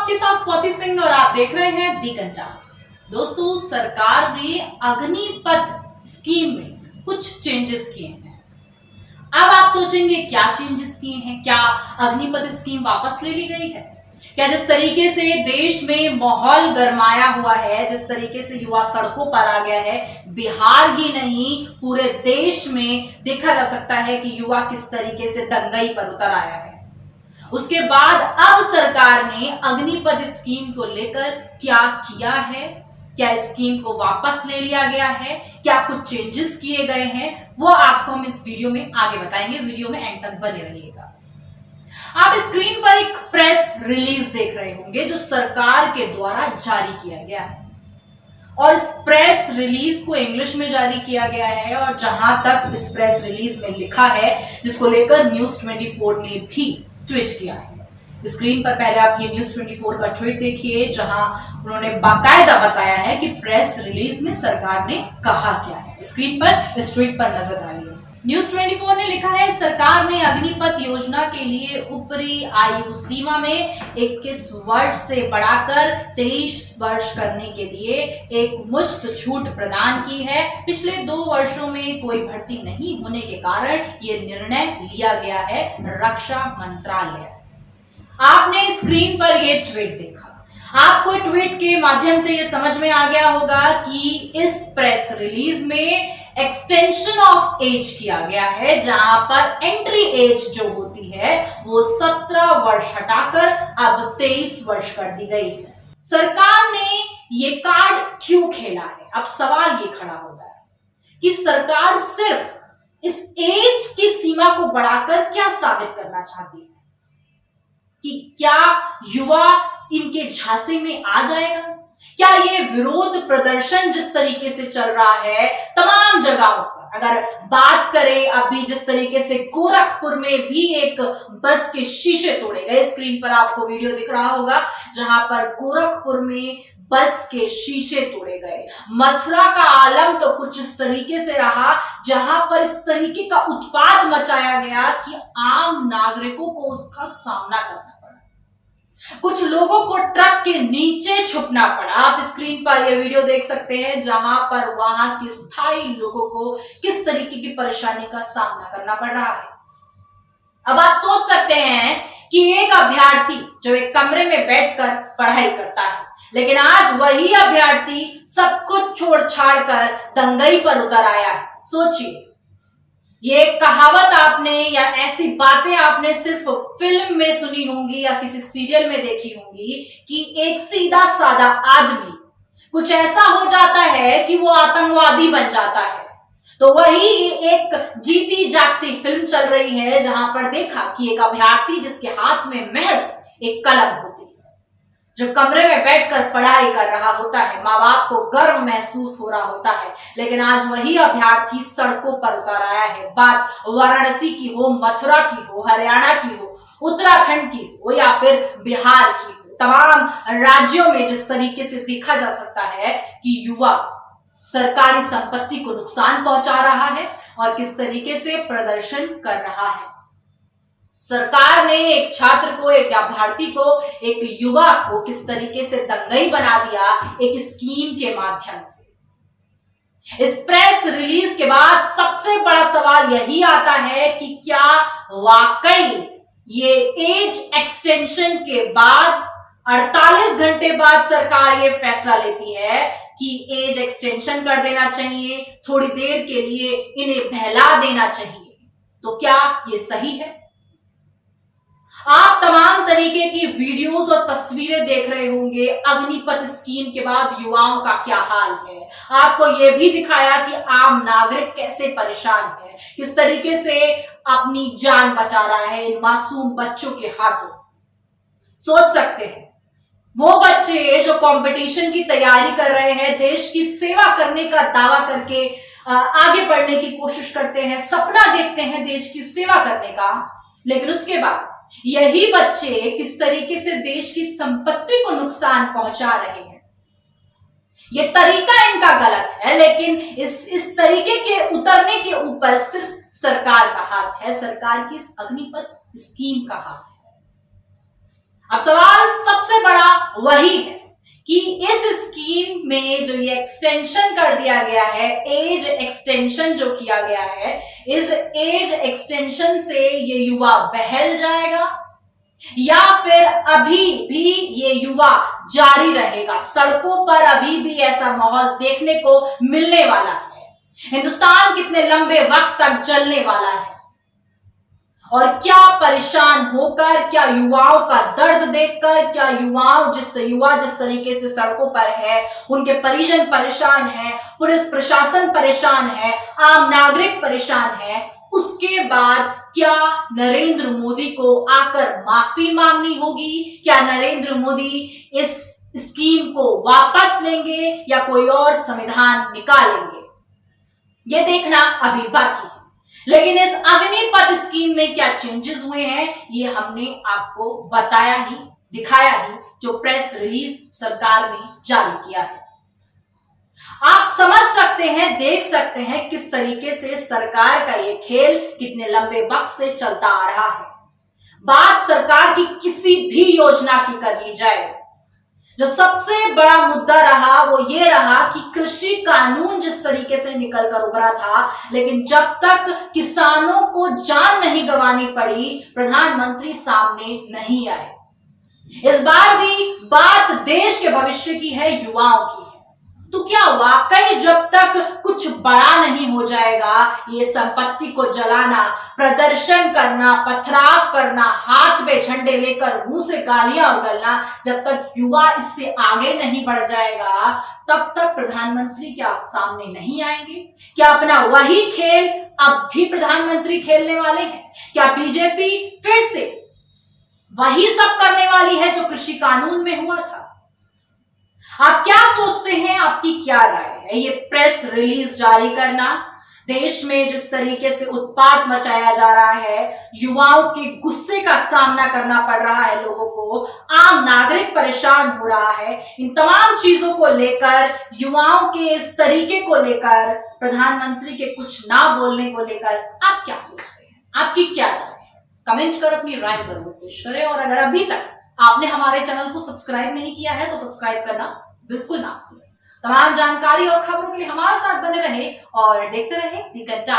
आपके साथ स्वाति सिंह और आप देख रहे हैं दी घंटा। दोस्तों, सरकार ने अग्निपथ स्कीम में कुछ चेंजेस किए हैं। अब आप सोचेंगे क्या चेंजेस किए हैं? क्या अग्निपथ स्कीम वापस ले ली गई है? क्या जिस तरीके से देश में माहौल गरमाया हुआ है, जिस तरीके से युवा सड़कों पर आ गया है, बिहार ही नहीं पूरे देश में देखा जा सकता है कि युवा किस तरीके से दंगई पर उतर आया है। उसके बाद अब सरकार ने अग्निपथ स्कीम को लेकर क्या किया है? क्या स्कीम को वापस ले लिया गया है? क्या कुछ चेंजेस किए गए हैं? वो आपको हम इस वीडियो में आगे बताएंगे। वीडियो में एंड तक बने रहिएगा। आप स्क्रीन पर एक प्रेस रिलीज देख रहे होंगे जो सरकार के द्वारा जारी किया गया है, और इस प्रेस रिलीज को इंग्लिश में जारी किया गया है। और जहां तक इस प्रेस रिलीज में लिखा है, जिसको लेकर न्यूज 24 ने भी ट्वीट किया है। स्क्रीन पर पहले आप ये न्यूज 24 का ट्वीट देखिए, जहां उन्होंने बाकायदा बताया है कि प्रेस रिलीज में सरकार ने कहा क्या है। स्क्रीन पर इस ट्वीट पर नजर डालिए। न्यूज 24 ने लिखा है, सरकार ने अग्निपथ योजना के लिए ऊपरी आयु सीमा में 21 वर्ष से बढ़ाकर 23 वर्ष करने के लिए एक मुश्त छूट प्रदान की है। पिछले 2 वर्षों में कोई भर्ती नहीं होने के कारण ये निर्णय लिया गया है। रक्षा मंत्रालय। आपने स्क्रीन पर ये ट्वीट देखा। आपको ट्वीट के माध्यम से ये समझ में आ गया होगा कि इस प्रेस रिलीज में एक्सटेंशन ऑफ एज किया गया है, जहां पर एंट्री एज जो होती है वो 17 वर्ष हटाकर अब 23 वर्ष कर दी गई है। सरकार ने ये कार्ड क्यों खेला है? अब सवाल ये खड़ा होता है कि सरकार सिर्फ इस एज की सीमा को बढ़ाकर क्या साबित करना चाहती है? कि क्या युवा इनके झांसे में आ जाएगा? क्या ये विरोध प्रदर्शन जिस तरीके से चल रहा है तमाम जगहों पर, अगर बात करें अभी जिस तरीके से गोरखपुर में भी एक बस के शीशे तोड़े गए, स्क्रीन पर आपको वीडियो दिख रहा होगा, जहां पर गोरखपुर में बस के शीशे तोड़े गए। मथुरा का आलम तो कुछ इस तरीके से रहा, जहां पर इस तरीके का उत्पात मचाया गया कि आम नागरिकों को उसका सामना करना पड़ा। कुछ लोगों को ट्रक के नीचे छुपना पड़ा। आप स्क्रीन पर यह वीडियो देख सकते हैं, जहां पर वहां के स्थायी लोगों को किस तरीके की परेशानी का सामना करना पड़ रहा है। अब आप सोच सकते हैं कि एक अभ्यर्थी जो एक कमरे में बैठकर पढ़ाई करता है, लेकिन आज वही अभ्यर्थी सब कुछ छोड़ छाड़ कर दंगई पर उतर आया है। सोचिए, ये कहावत आपने या ऐसी बातें आपने सिर्फ फिल्म में सुनी होंगी या किसी सीरियल में देखी होंगी कि एक सीधा साधा आदमी कुछ ऐसा हो जाता है कि वो आतंकवादी बन जाता है। तो वही एक जीती जागती फिल्म चल रही है, जहां पर देखा कि एक अभ्यर्थी जिसके हाथ में महज एक कलम होती है, जो कमरे में बैठकर पढ़ाई कर रहा होता है, माँ बाप को गर्व महसूस हो रहा होता है, लेकिन आज वही अभ्यर्थी सड़कों पर उतर आया है। बात वाराणसी की हो, मथुरा की हो, हरियाणा की हो, उत्तराखंड की हो या फिर बिहार की हो, तमाम राज्यों में जिस तरीके से देखा जा सकता है कि युवा सरकारी संपत्ति को नुकसान पहुंचा रहा है और किस तरीके से प्रदर्शन कर रहा है। सरकार ने एक छात्र को, एक अभ्यर्थी को, एक युवा को किस तरीके से दंगई बना दिया एक स्कीम के माध्यम से। इस प्रेस रिलीज के बाद सबसे बड़ा सवाल यही आता है कि क्या वाकई ये एज एक्सटेंशन के बाद 48 घंटे बाद सरकार ये फैसला लेती है कि एज एक्सटेंशन कर देना चाहिए, थोड़ी देर के लिए इन्हें बहला देना चाहिए, तो क्या ये सही है? आप तमाम तरीके की वीडियोस और तस्वीरें देख रहे होंगे। अग्निपथ स्कीम के बाद युवाओं का क्या हाल है। आपको यह भी दिखाया कि आम नागरिक कैसे परेशान है, किस तरीके से अपनी जान बचा रहा है इन मासूम बच्चों के हाथों। सोच सकते हैं वो बच्चे जो कंपटीशन की तैयारी कर रहे हैं, देश की सेवा करने का दावा करके आगे बढ़ने की कोशिश करते हैं, सपना देखते हैं देश की सेवा करने का, लेकिन उसके बाद यही बच्चे किस तरीके से देश की संपत्ति को नुकसान पहुंचा रहे हैं। ये तरीका इनका गलत है, लेकिन इस तरीके के उतरने के ऊपर सिर्फ सरकार का हाथ है, सरकार की इस अग्निपथ स्कीम का हाथ है। अब सवाल सबसे सबसे बड़ा वही है कि इस स्कीम में जो ये एक्सटेंशन कर दिया गया है, एज एक्सटेंशन जो किया गया है, इस एज एक्सटेंशन से ये युवा बहल जाएगा या फिर अभी भी ये युवा जारी रहेगा। सड़कों पर अभी भी ऐसा माहौल देखने को मिलने वाला है। हिंदुस्तान कितने लंबे वक्त तक चलने वाला है और क्या परेशान होकर, क्या युवाओं का दर्द देखकर, क्या युवा जिस तरीके से सड़कों पर है, उनके परिजन परेशान है, पुलिस प्रशासन परेशान है, आम नागरिक परेशान है, उसके बाद क्या नरेंद्र मोदी को आकर माफी मांगनी होगी? क्या नरेंद्र मोदी इस स्कीम को वापस लेंगे या कोई और संविधान निकालेंगे? ये देखना अभी बाकी है। लेकिन इस अग्निपथ स्कीम में क्या चेंजेस हुए हैं, ये हमने आपको बताया ही, दिखाया ही, जो प्रेस रिलीज सरकार ने जारी किया है। आप समझ सकते हैं, देख सकते हैं किस तरीके से सरकार का ये खेल कितने लंबे वक्त से चलता आ रहा है। बात सरकार की किसी भी योजना की कर ली जाए, जो सबसे बड़ा मुद्दा रहा वो ये रहा कि कृषि कानून जिस तरीके से निकलकर उभरा था, लेकिन जब तक किसानों को जान नहीं गंवानी पड़ी, प्रधानमंत्री सामने नहीं आए। इस बार भी बात देश के भविष्य की है, युवाओं की है। तो क्या वाकई जब तक कुछ बड़ा नहीं हो जाएगा, ये संपत्ति को जलाना, प्रदर्शन करना, पथराव करना, हाथ में झंडे लेकर मुंह से गालियां उगलना, जब तक युवा इससे आगे नहीं बढ़ जाएगा, तब तक प्रधानमंत्री क्या सामने नहीं आएंगे? क्या अपना वही खेल अब भी प्रधानमंत्री खेलने वाले हैं? क्या बीजेपी फिर से वही सब करने वाली है जो कृषि कानून में हुआ था? आप क्या सोचते हैं? आपकी क्या राय है? ये प्रेस रिलीज जारी करना, देश में जिस तरीके से उत्पात मचाया जा रहा है, युवाओं के गुस्से का सामना करना पड़ रहा है लोगों को, आम नागरिक परेशान हो रहा है, इन तमाम चीजों को लेकर, युवाओं के इस तरीके को लेकर, प्रधानमंत्री के कुछ ना बोलने को लेकर आप क्या सोचते हैं? आपकी क्या राय है? कमेंट कर अपनी राय जरूर पेश करें। और अगर अभी तक आपने हमारे चैनल को सब्सक्राइब नहीं किया है तो सब्सक्राइब करना बिल्कुल ना भूलें। तमाम जानकारी और खबरों के लिए हमारे साथ बने रहे और देखते रहे दी घंटा।